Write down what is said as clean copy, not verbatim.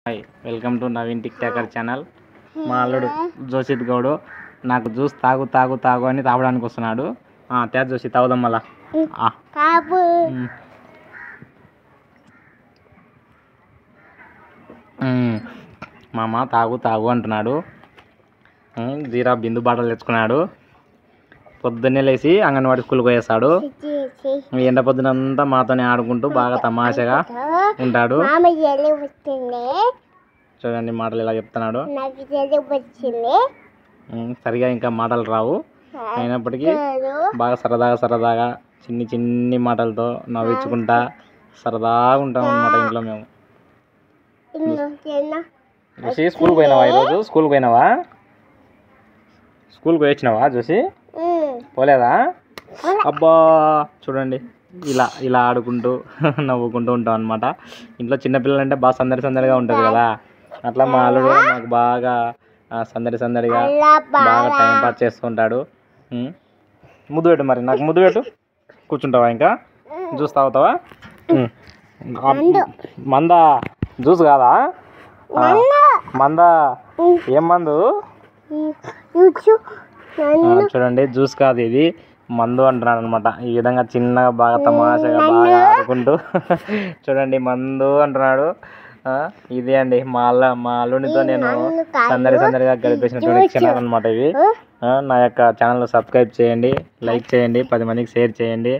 Hi, welcome to Naveen tick talker channel. మా అల్లుడు జోషిత్ గౌడు నాకు జ్యూస్ తాగు తాగు తాగు అని తాగడానికి వస్తున్నాడు. తేజ్ జోషి తాగుదాం మళ్ళా. మామ తాగు తాగు అంటున్నాడు. జీరా బిందు బాటలు తెచ్చుకున్నాడు. పొద్దున్నే లేచి అంగన్వాడి స్కూల్కి పోయేస్తాడు. ఎండ పొద్దునంతా మాతోనే ఆడుకుంటూ బాగా తమాషగా ఉంటాడు. చూడండి మాటలు ఇలా చెప్తున్నాడు. సరిగా ఇంకా మాటలు రావు, అయినప్పటికీ బాగా సరదాగా చిన్ని చిన్ని మాటలతో నవ్వించుకుంటా సరదాగా ఉంటాం అన్నమాట ఇంట్లో మేము. జోసి స్కూల్కి పోయినావా? ఈరోజు స్కూల్కి పోయినావా? స్కూల్కి పోయొచ్చినావా జోసి? పోలేదా? అబ్బా చూడండి ఇలా ఇలా ఆడుకుంటూ నవ్వుకుంటూ ఉంటాం అనమాట. ఇంట్లో చిన్నపిల్లలు అంటే బాగా సందడిగా ఉంటుంది కదా, అట్లా మా అల్లుడు నాకు బాగా సందడిగా బాగా టైం పాస్ చేస్తుంటాడు. ముద్దు పెట్టు, మరి నాకు ముద్దు పెట్టు. కూర్చుంటావా? ఇంకా జ్యూస్ తాగుతావా? మందా? జ్యూస్ కాదా? మందా? ఏం మందు? చూడండి జ్యూస్ కాదు ఇది, మందు అంటున్నాడు అనమాట. ఈ విధంగా చిన్నగా బాగా తమాషగా బాగా ఆడుకుంటూ చూడండి మందు అంటున్నాడు. ఇది అండి మా అల్లునితో నేను సందడిగా గడిపేసినటువంటి క్షణాలు అనమాట ఇవి. నా యొక్క ఛానల్ సబ్స్క్రైబ్ చేయండి, లైక్ చేయండి, 10 మందికి షేర్ చేయండి.